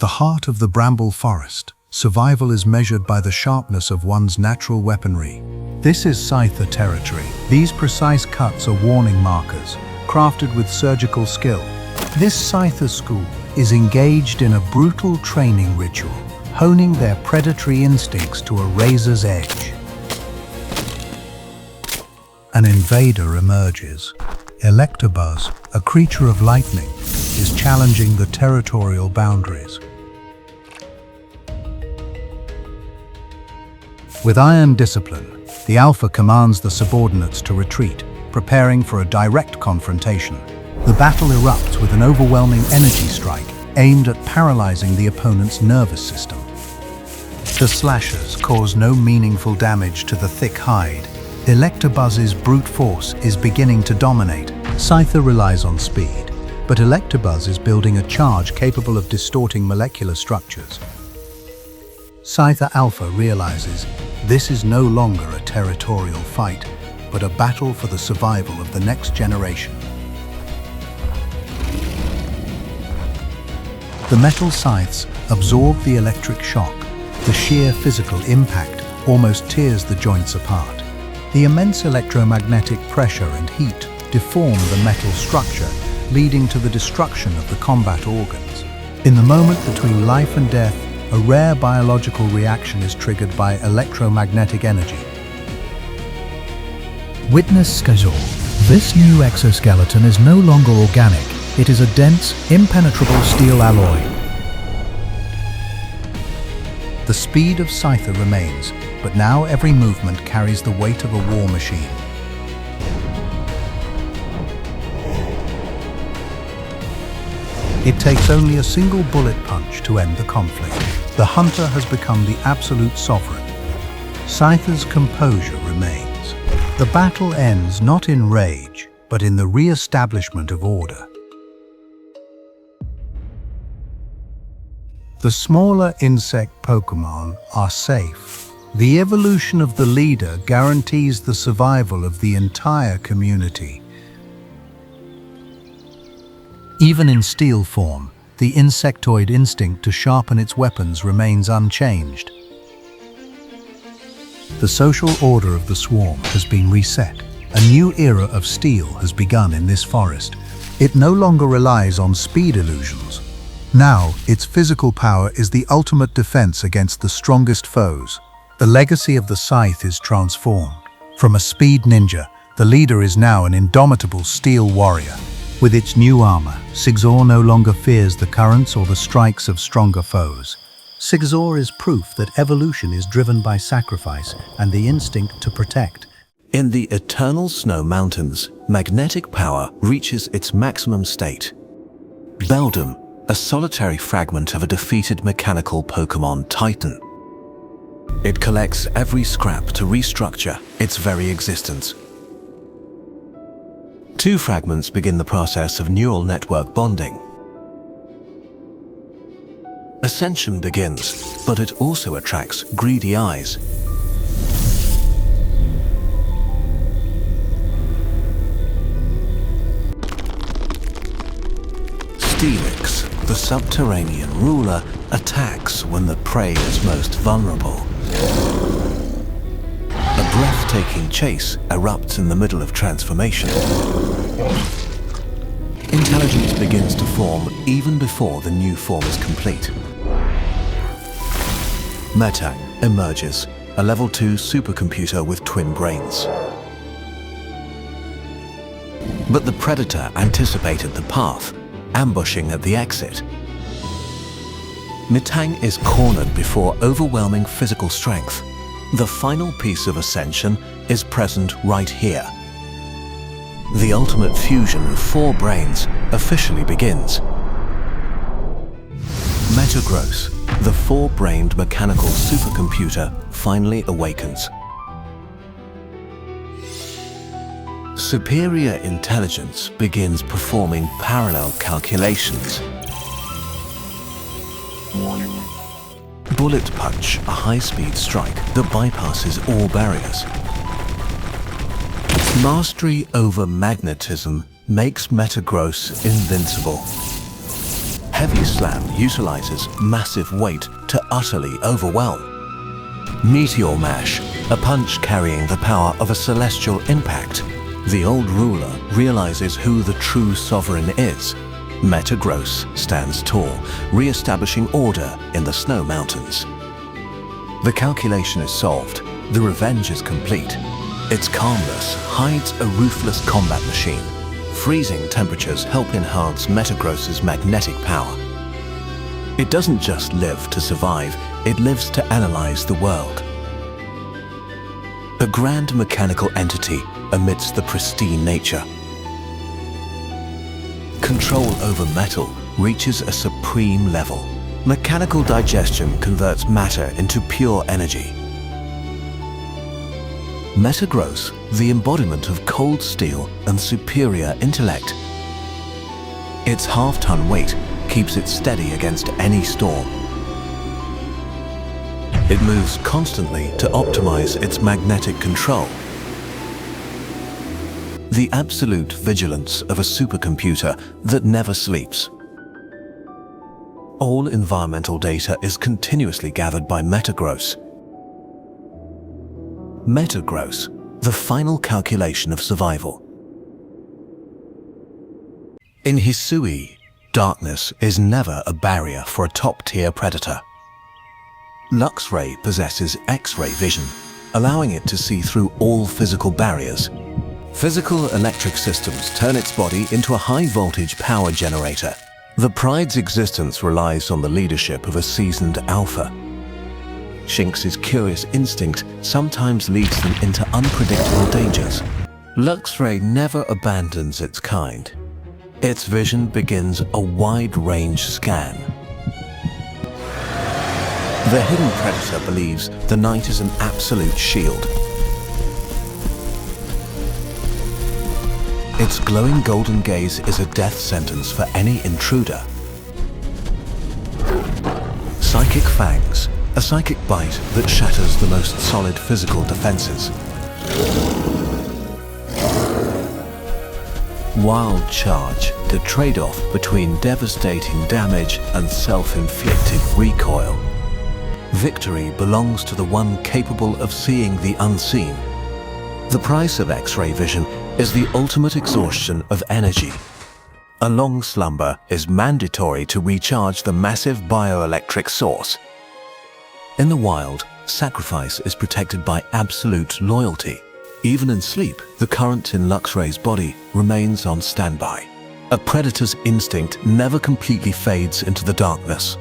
the heart of the bramble forest, survival is measured by the sharpness of one's natural weaponry. This is Scyther territory. These precise cuts are warning markers, crafted with surgical skill. This Scyther school is engaged in a brutal training ritual, honing their predatory instincts to a razor's edge. An invader emerges. Electabuzz, a creature of lightning, is challenging the territorial boundaries. With iron discipline, the Alpha commands the subordinates to retreat, preparing for a direct confrontation. The battle erupts with an overwhelming energy strike aimed at paralyzing the opponent's nervous system. The slashers cause no meaningful damage to the thick hide. Electabuzz's brute force is beginning to dominate. Scyther relies on speed, but Electabuzz is building a charge capable of distorting molecular structures. Scyther Alpha realizes this is no longer a territorial fight, but a battle for the survival of the next generation. The metal scythes absorb the electric shock. The sheer physical impact almost tears the joints apart. The immense electromagnetic pressure and heat deform the metal structure, leading to the destruction of the combat organs. In the moment between life and death, a rare biological reaction is triggered by electromagnetic energy. Witness Scyther. This new exoskeleton is no longer organic. It is a dense, impenetrable steel alloy. The speed of Scyther remains, but now every movement carries the weight of a war machine. It takes only a single bullet punch to end the conflict. The hunter has become the absolute sovereign. Scyther's composure remains. The battle ends not in rage, but in the re-establishment of order. The smaller insect Pokémon are safe. The evolution of the leader guarantees the survival of the entire community. Even in steel form, the insectoid instinct to sharpen its weapons remains unchanged. The social order of the swarm has been reset. A new era of steel has begun in this forest. It no longer relies on speed illusions. Now, its physical power is the ultimate defense against the strongest foes. The legacy of the scythe is transformed. From a speed ninja, the leader is now an indomitable steel warrior. With its new armor, Scyther no longer fears the currents or the strikes of stronger foes. Scyther is proof that evolution is driven by sacrifice and the instinct to protect. In the eternal snow mountains, magnetic power reaches its maximum state. Beldum, a solitary fragment of a defeated mechanical Pokémon Titan. It collects every scrap to restructure its very existence. Two fragments begin the process of neural network bonding. Ascension begins, but it also attracts greedy eyes. Steelix, the subterranean ruler, attacks when the prey is most vulnerable. A breathtaking chase erupts in the middle of transformation. Intelligence begins to form even before the new form is complete. Metang emerges, a level 2 supercomputer with twin brains. But the predator anticipated the path, ambushing at the exit. Metang is cornered before overwhelming physical strength. The final piece of ascension is present right here. The ultimate fusion of 4 brains officially begins. Metagross, the 4-brained mechanical supercomputer, finally awakens. Superior intelligence begins performing parallel calculations. Bullet Punch, a high-speed strike that bypasses all barriers. Mastery over magnetism makes Metagross invincible. heavy slam utilizes massive weight to utterly overwhelm. Meteor Mash, a punch carrying the power of a celestial impact. The old ruler realizes who the true sovereign is. Metagross stands tall, re-establishing order in the snow mountains. The calculation is solved. The revenge is complete. Its calmness hides a ruthless combat machine. Freezing temperatures help enhance Metagross's magnetic power. It doesn't just live to survive, it lives to analyze the world. A grand mechanical entity amidst the pristine nature. Control over metal reaches a supreme level. Mechanical digestion converts matter into pure energy. Metagross, the embodiment of cold steel and superior intellect. Its half-ton weight keeps it steady against any storm. It moves constantly to optimize its magnetic control. The absolute vigilance of a supercomputer that never sleeps. All environmental data is continuously gathered by Metagross. Metagross, the final calculation of survival. In Hisui, darkness is never a barrier for a top-tier predator. Luxray possesses X-ray vision, allowing it to see through all physical barriers. Physical electric systems turn its body into a high-voltage power generator. The pride's existence relies on the leadership of a seasoned alpha. Shinx's curious instinct sometimes leads them into unpredictable dangers. Luxray never abandons its kind. Its vision begins a wide-range scan. The hidden predator believes the night is an absolute shield. Its glowing golden gaze is a death sentence for any intruder. Psychic Fangs, a psychic bite that shatters the most solid physical defenses. Wild Charge, the trade-off between devastating damage and self-inflicted recoil. Victory belongs to the one capable of seeing the unseen. The price of X-ray vision is the ultimate exhaustion of energy. A long slumber is mandatory to recharge the massive bioelectric source. In the wild, sacrifice is protected by absolute loyalty. Even in sleep, the current in Luxray's body remains on standby. A predator's instinct never completely fades into the darkness.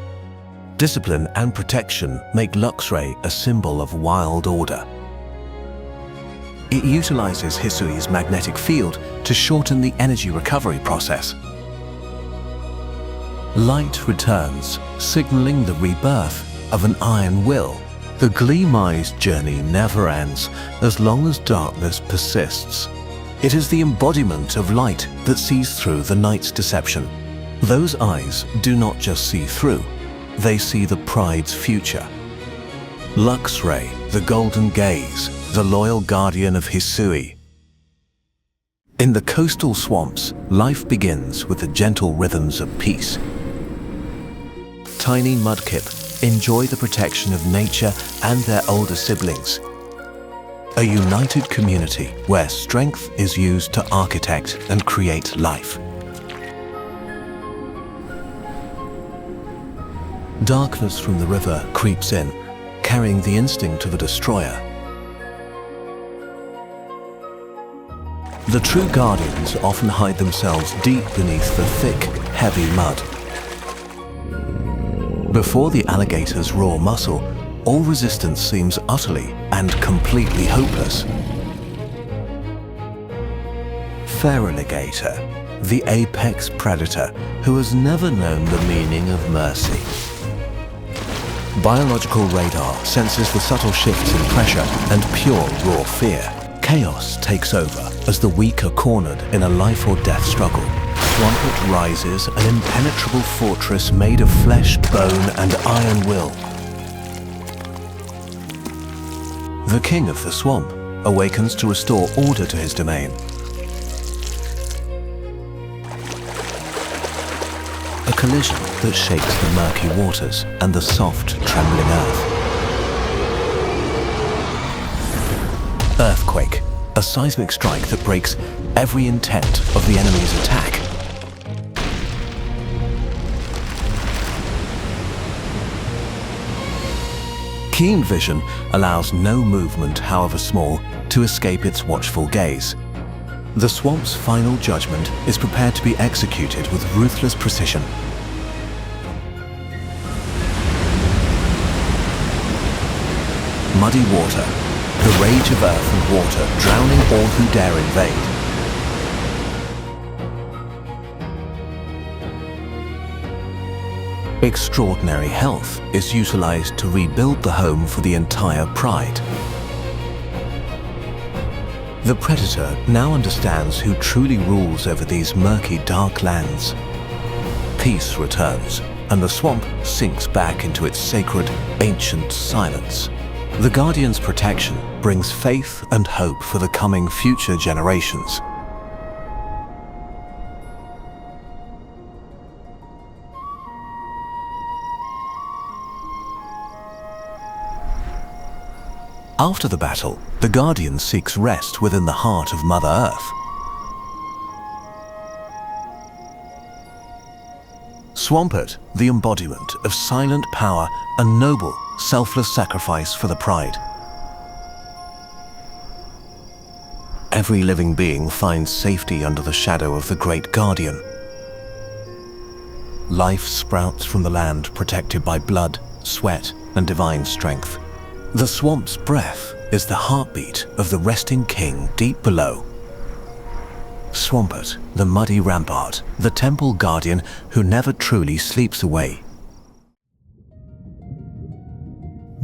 Discipline and protection make Luxray a symbol of wild order. It utilizes Hisui's magnetic field to shorten the energy recovery process. Light returns, signaling the rebirth of an iron will. The Gleameyes journey never ends as long as darkness persists. It is the embodiment of light that sees through the night's deception. Those eyes do not just see through, they see the pride's future. Luxray, the golden gaze, the loyal guardian of Hisui. In the coastal swamps, life begins with the gentle rhythms of peace. Tiny Mudkip enjoy the protection of nature and their older siblings. A united community where strength is used to architect and create life. Darkness from the river creeps in, carrying the instinct of a destroyer. The true guardians often hide themselves deep beneath the thick, heavy mud. Before the alligator's raw muscle, all resistance seems utterly and completely hopeless. Feraligator, the apex predator who has never known the meaning of mercy. Biological radar senses the subtle shifts in pressure and pure raw fear. Chaos takes over as the weak are cornered in a life or death struggle. Swampert rises, an impenetrable fortress made of flesh, bone, and iron will. The king of the swamp awakens to restore order to his domain. A collision that shakes the murky waters and the soft, trembling earth. Earthquake, a seismic strike that breaks every intent of the enemy's attack. Keen vision allows no movement, however small, to escape its watchful gaze. The swamp's final judgment is prepared to be executed with ruthless precision. Muddy water, the rage of earth and water, drowning all who dare invade. Extraordinary health is utilized to rebuild the home for the entire pride. The predator now understands who truly rules over these murky, dark lands. Peace returns, and the swamp sinks back into its sacred, ancient silence. The Guardian's protection brings faith and hope for the coming future generations. After the battle, the Guardian seeks rest within the heart of Mother Earth. Swampert, the embodiment of silent power and noble, selfless sacrifice for the pride. Every living being finds safety under the shadow of the Great Guardian. Life sprouts from the land protected by blood, sweat, and divine strength. The swamp's breath is the heartbeat of the resting king deep below. Swampert, the muddy rampart, the temple guardian who never truly sleeps away.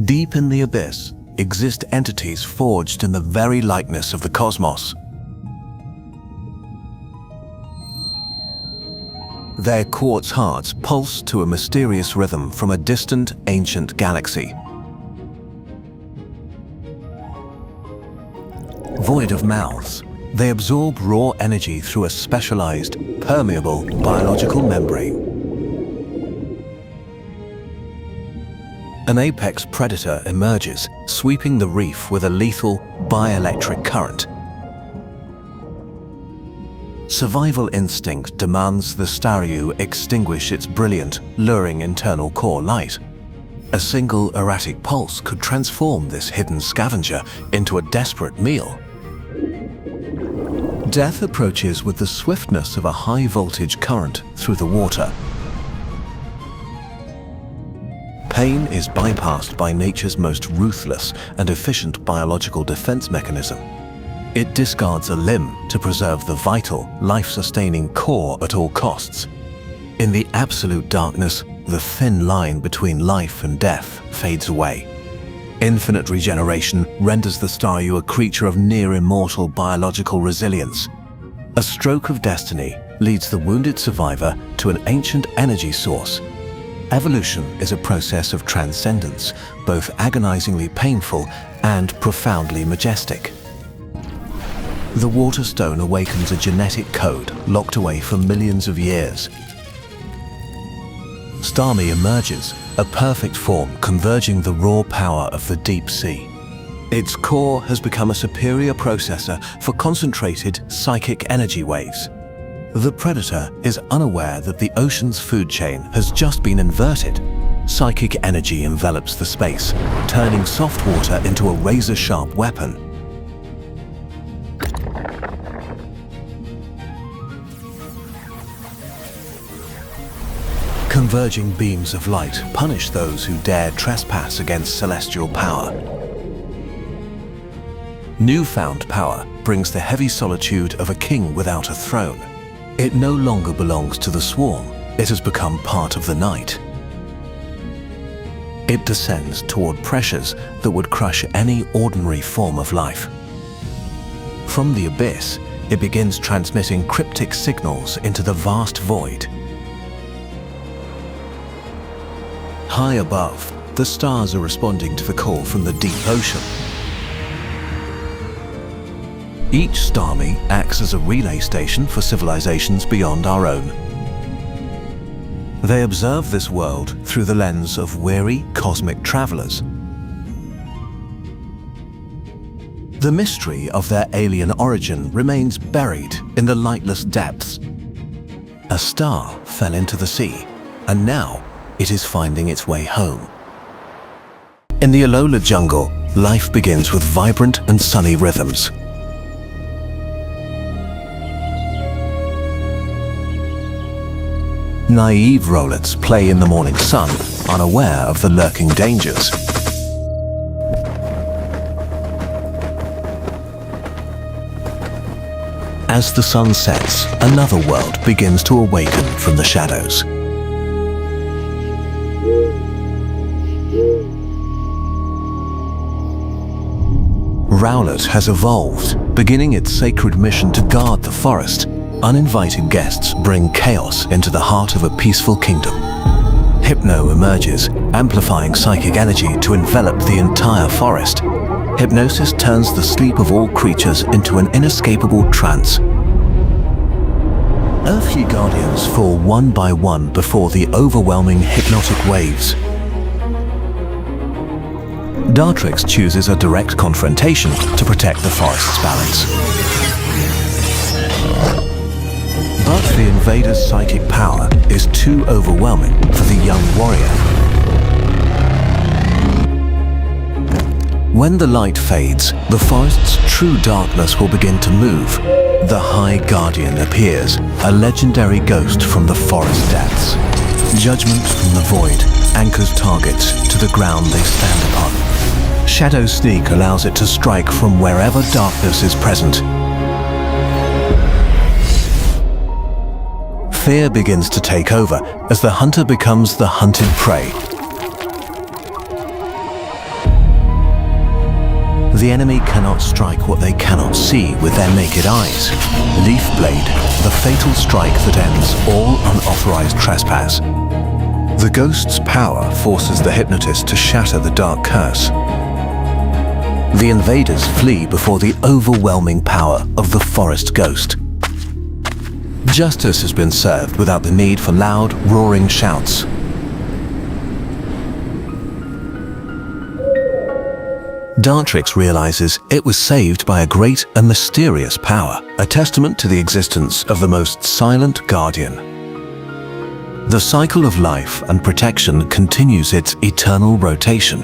Deep in the abyss exist entities forged in the very likeness of the cosmos. Their quartz hearts pulse to a mysterious rhythm from a distant, ancient galaxy. Void of mouths, they absorb raw energy through a specialized, permeable biological membrane. An apex predator emerges, sweeping the reef with a lethal bioelectric current. Survival instinct demands the Staryu extinguish its brilliant, luring internal core light. A single erratic pulse could transform this hidden scavenger into a desperate meal. Death approaches with the swiftness of a high-voltage current through the water. Pain is bypassed by nature's most ruthless and efficient biological defense mechanism. It discards a limb to preserve the vital, life-sustaining core at all costs. In the absolute darkness, the thin line between life and death fades away. Infinite regeneration renders the Staryu a creature of near-immortal biological resilience. A stroke of destiny leads the wounded survivor to an ancient energy source. Evolution is a process of transcendence, both agonizingly painful and profoundly majestic. The Waterstone awakens a genetic code locked away for millions of years. Starmie emerges, a perfect form converging the raw power of the deep sea. Its core has become a superior processor for concentrated psychic energy waves. The predator is unaware that the ocean's food chain has just been inverted. Psychic energy envelops the space, turning soft water into a razor-sharp weapon. Converging beams of light punish those who dare trespass against celestial power. Newfound power brings the heavy solitude of a king without a throne. It no longer belongs to the swarm, it has become part of the night. It descends toward pressures that would crush any ordinary form of life. From the abyss, it begins transmitting cryptic signals into the vast void. High above, the stars are responding to the call from the deep ocean. Each Starmie acts as a relay station for civilizations beyond our own. They observe this world through the lens of weary cosmic travelers. The mystery of their alien origin remains buried in the lightless depths. A star fell into the sea, and now it is finding its way home. In the Alola jungle, life begins with vibrant and sunny rhythms. Naive Rowlets play in the morning sun, unaware of the lurking dangers. As the sun sets, another world begins to awaken from the shadows. Rowlet has evolved, beginning its sacred mission to guard the forest. Uninvited guests bring chaos into the heart of a peaceful kingdom. Hypno emerges, amplifying psychic energy to envelop the entire forest. Hypnosis turns the sleep of all creatures into an inescapable trance. Earthly guardians fall one by one before the overwhelming hypnotic waves. Dartrix chooses a direct confrontation to protect the forest's balance. But the invader's psychic power is too overwhelming for the young warrior. When the light fades, the forest's true darkness will begin to move. The High Guardian appears, a legendary ghost from the forest depths. Judgment from the void anchors targets to the ground they stand upon. Shadow Sneak allows it to strike from wherever darkness is present. Fear begins to take over as the hunter becomes the hunted prey. The enemy cannot strike what they cannot see with their naked eyes. Leaf Blade, the fatal strike that ends all unauthorized trespass. The ghost's power forces the hypnotist to shatter the dark curse. The invaders flee before the overwhelming power of the forest ghost. Justice has been served without the need for loud, roaring shouts. Dartrix realizes it was saved by a great and mysterious power, a testament to the existence of the most silent guardian. The cycle of life and protection continues its eternal rotation.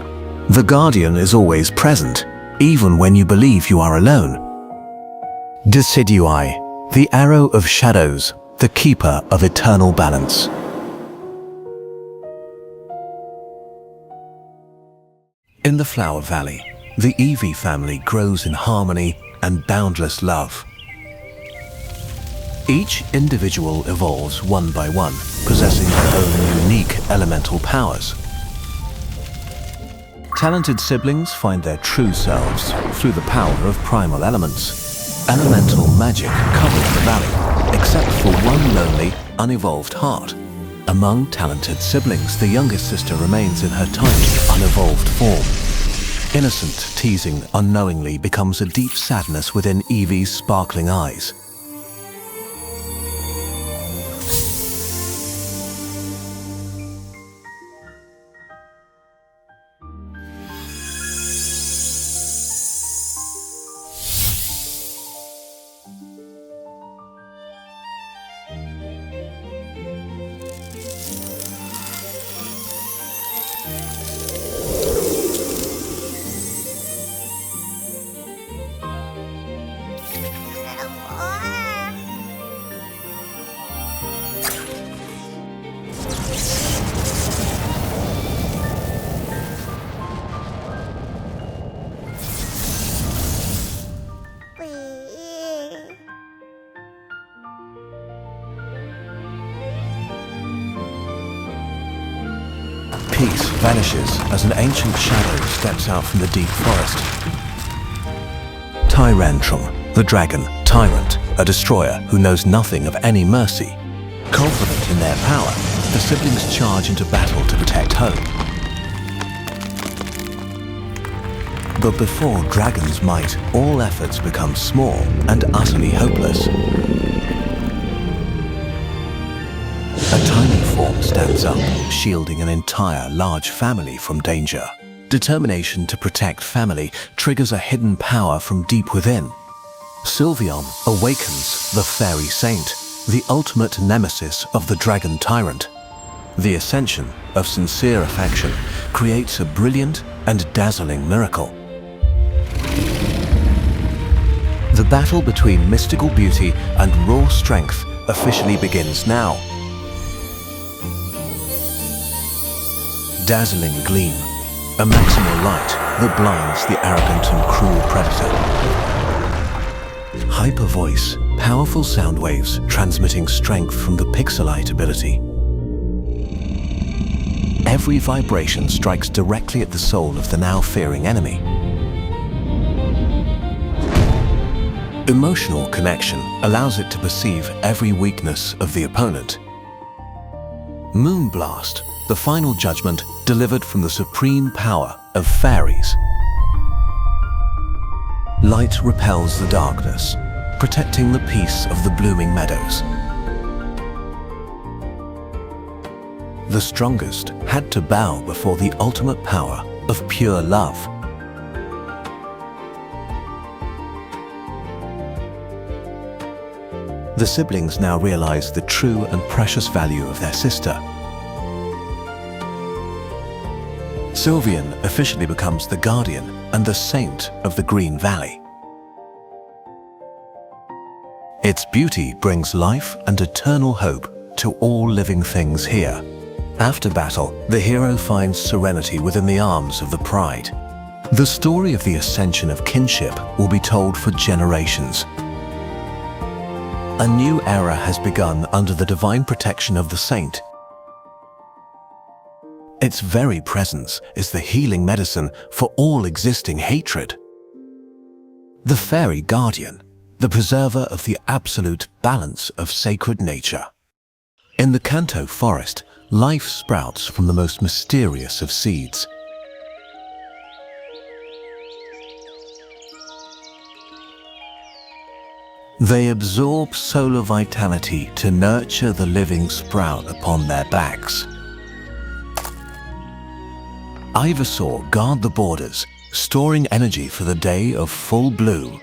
The guardian is always present, even when you believe you are alone. Decidui, the arrow of shadows, the keeper of eternal balance. In the Flower Valley, the Eevee family grows in harmony and boundless love. Each individual evolves one by one, possessing their own unique elemental powers. Talented siblings find their true selves through the power of primal elements. Elemental magic covers the valley, except for one lonely, unevolved heart. Among talented siblings, the youngest sister remains in her tiny, unevolved form. Innocent teasing unknowingly becomes a deep sadness within Eevee's sparkling eyes. Peace vanishes as an ancient shadow steps out from the deep forest. Tyrantrum, the dragon, tyrant, a destroyer who knows nothing of any mercy. Confident in their power, the siblings charge into battle to protect home. But before dragon's might, all efforts become small and utterly hopeless. A tiny form stands up, shielding an entire large family from danger. Determination to protect family triggers a hidden power from deep within. Sylveon awakens the Fairy Saint, the ultimate nemesis of the Dragon Tyrant. The ascension of sincere affection creates a brilliant and dazzling miracle. The battle between mystical beauty and raw strength officially begins now. Dazzling gleam, a maximal light that blinds the arrogant and cruel predator. Hyper voice, powerful sound waves transmitting strength from the Pixelite ability. Every vibration strikes directly at the soul of the now fearing enemy. Emotional connection allows it to perceive every weakness of the opponent. Moonblast, the final judgment delivered from the supreme power of fairies. Light repels the darkness, protecting the peace of the blooming meadows. The strongest had to bow before the ultimate power of pure love. The siblings now realize the true and precious value of their sister. Sylveon officially becomes the guardian and the saint of the Green Valley. Its beauty brings life and eternal hope to all living things here. After battle, the hero finds serenity within the arms of the Pride. The story of the ascension of kinship will be told for generations. A new era has begun under the divine protection of the saint. Its very presence is the healing medicine for all existing hatred. The fairy guardian, the preserver of the absolute balance of sacred nature. In the Kanto forest, life sprouts from the most mysterious of seeds. They absorb solar vitality to nurture the living sprout upon their backs. Ivysaur guard the borders, storing energy for the day of full bloom.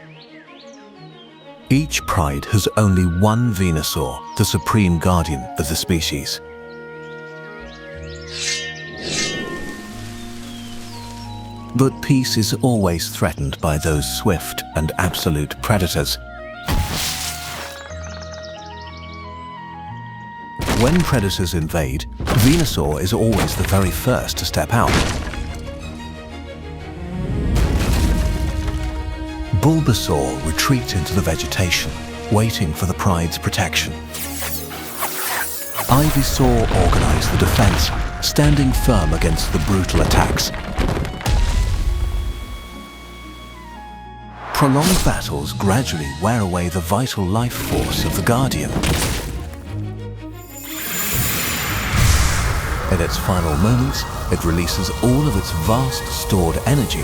Each pride has only one Venusaur, the supreme guardian of the species. But peace is always threatened by those swift and absolute predators. When predators invade, Venusaur is always the very first to step out. Bulbasaur retreats into the vegetation, waiting for the pride's protection. Ivysaur organized the defense, standing firm against the brutal attacks. Prolonged battles gradually wear away the vital life force of the Guardian. In its final moments, it releases all of its vast stored energy.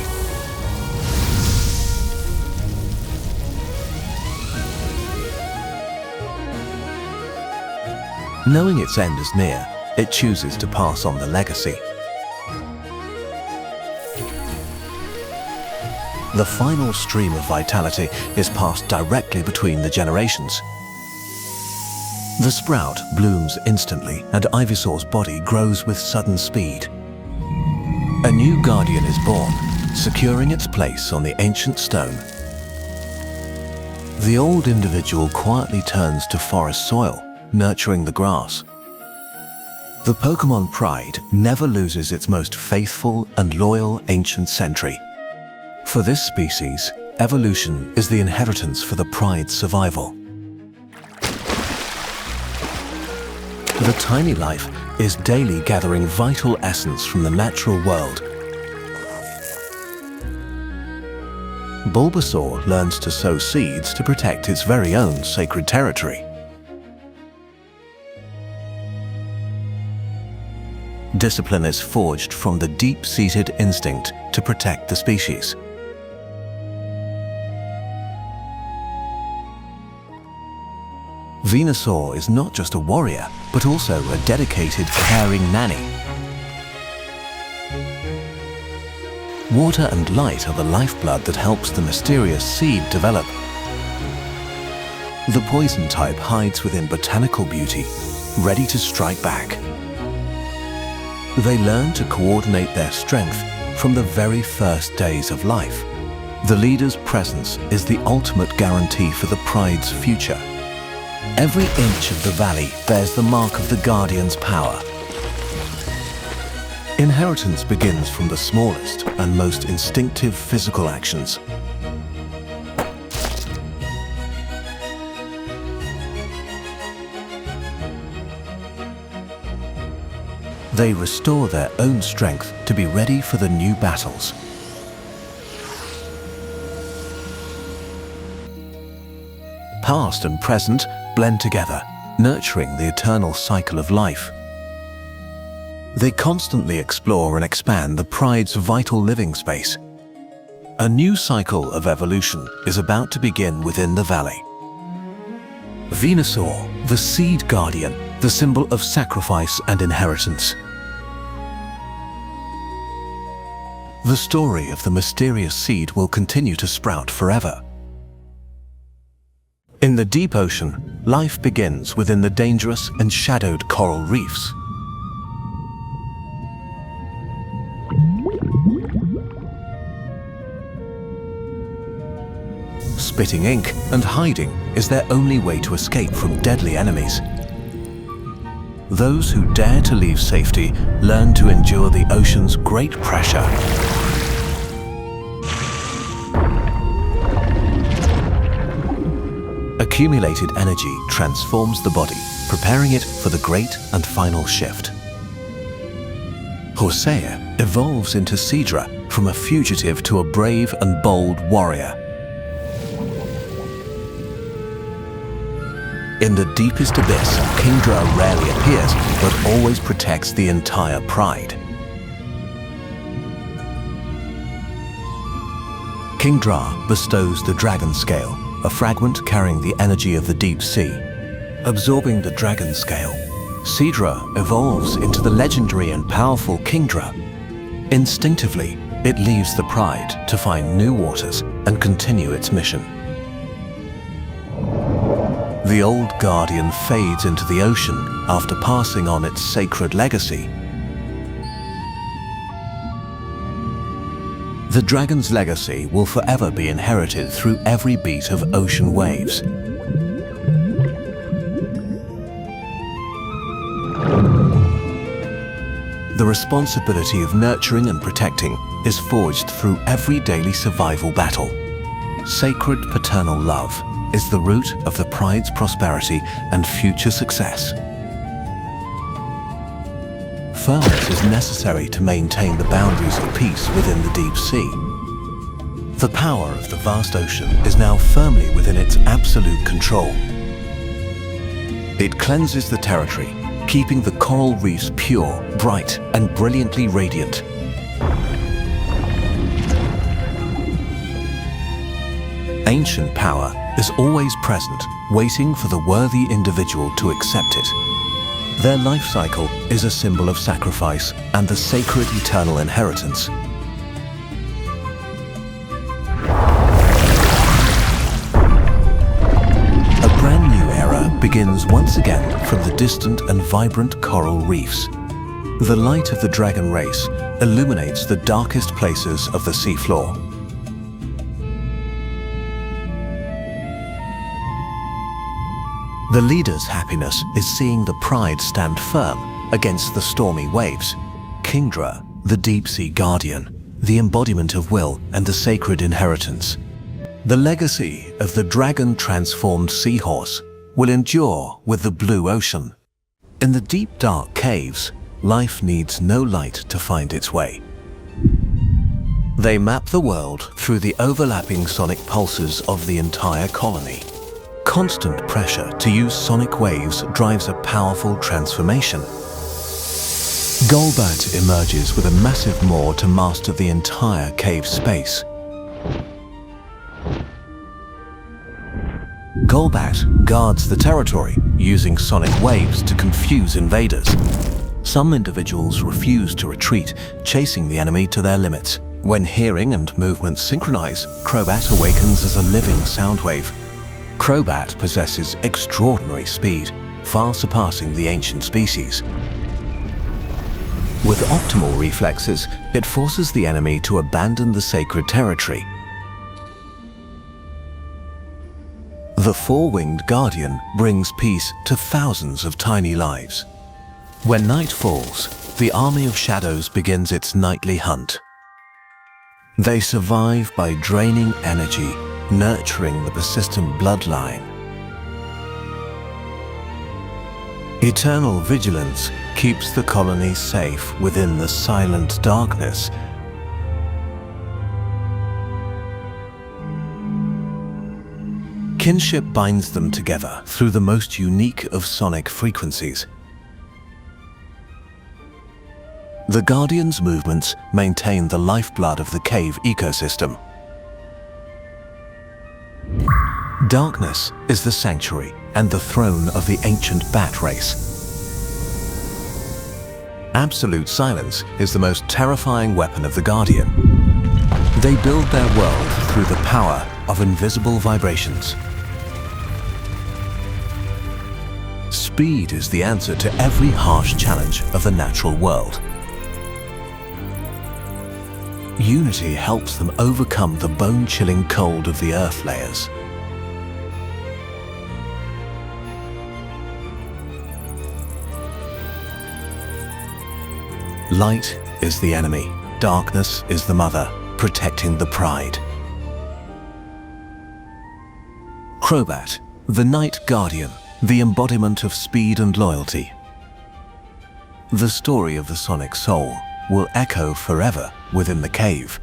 Knowing its end is near, it chooses to pass on the legacy. The final stream of vitality is passed directly between the generations. The sprout blooms instantly, and Ivysaur's body grows with sudden speed. A new guardian is born, securing its place on the ancient stone. The old individual quietly turns to forest soil, nurturing the grass. The Pokémon Pride never loses its most faithful and loyal ancient sentry. For this species, evolution is the inheritance for the Pride's survival. The tiny life is daily gathering vital essence from the natural world. Bulbasaur learns to sow seeds to protect its very own sacred territory. Discipline is forged from the deep-seated instinct to protect the species. Venusaur is not just a warrior, but also a dedicated, caring nanny. Water and light are the lifeblood that helps the mysterious seed develop. The poison type hides within botanical beauty, ready to strike back. They learn to coordinate their strength from the very first days of life. The leader's presence is the ultimate guarantee for the pride's future. Every inch of the valley bears the mark of the Guardian's power. Inheritance begins from the smallest and most instinctive physical actions. They restore their own strength to be ready for the new battles. Past and present blend together, nurturing the eternal cycle of life. They constantly explore and expand the pride's vital living space. A new cycle of evolution is about to begin within the valley. Venusaur, the Seed Guardian, the symbol of sacrifice and inheritance. The story of the mysterious seed will continue to sprout forever. In the deep ocean, life begins within the dangerous and shadowed coral reefs. Spitting ink and hiding is their only way to escape from deadly enemies. Those who dare to leave safety learn to endure the ocean's great pressure. Accumulated energy transforms the body, preparing it for the great and final shift. Hosea evolves into Scyther, from a fugitive to a brave and bold warrior. In the deepest abyss, Kingdra rarely appears, but always protects the entire pride. Kingdra bestows the Dragon Scale, a fragment carrying the energy of the deep sea. Absorbing the Dragon Scale, Scyther evolves into the legendary and powerful Kingdra. Instinctively, it leaves the pride to find new waters and continue its mission. The old guardian fades into the ocean after passing on its sacred legacy. The dragon's legacy will forever be inherited through every beat of ocean waves. The responsibility of nurturing and protecting is forged through every daily survival battle. Sacred paternal love is the root of the pride's prosperity and future success. Firmness is necessary to maintain the boundaries of peace within the deep sea. The power of the vast ocean is now firmly within its absolute control. It cleanses the territory, keeping the coral reefs pure, bright, and brilliantly radiant. Ancient power is always present, waiting for the worthy individual to accept it. Their life cycle is a symbol of sacrifice and the sacred eternal inheritance. A brand new era begins once again from the distant and vibrant coral reefs. The light of the dragon race illuminates the darkest places of the seafloor. The leader's happiness is seeing the pride stand firm against the stormy waves. Kingdra, the deep-sea guardian, the embodiment of will and the sacred inheritance. The legacy of the dragon-transformed seahorse will endure with the blue ocean. In the deep, dark caves, life needs no light to find its way. They map the world through the overlapping sonic pulses of the entire colony. Constant pressure to use sonic waves drives a powerful transformation. Golbat emerges with a massive maw to master the entire cave space. Golbat guards the territory, using sonic waves to confuse invaders. Some individuals refuse to retreat, chasing the enemy to their limits. When hearing and movement synchronize, Crobat awakens as a living sound wave. Crobat possesses extraordinary speed, far surpassing the ancient species. With optimal reflexes, it forces the enemy to abandon the sacred territory. The four-winged Guardian brings peace to thousands of tiny lives. When night falls, the army of shadows begins its nightly hunt. They survive by draining energy, nurturing the persistent bloodline. Eternal vigilance keeps the colony safe within the silent darkness. Kinship binds them together through the most unique of sonic frequencies. The Guardian's movements maintain the lifeblood of the cave ecosystem. Darkness is the sanctuary and the throne of the ancient bat race. Absolute silence is the most terrifying weapon of the Guardian. They build their world through the power of invisible vibrations. Speed is the answer to every harsh challenge of the natural world. Unity helps them overcome the bone-chilling cold of the earth layers. Light is the enemy, darkness is the mother, protecting the pride. Crobat, the Night Guardian, the embodiment of speed and loyalty. The story of the Sonic Soul will echo forever within the cave.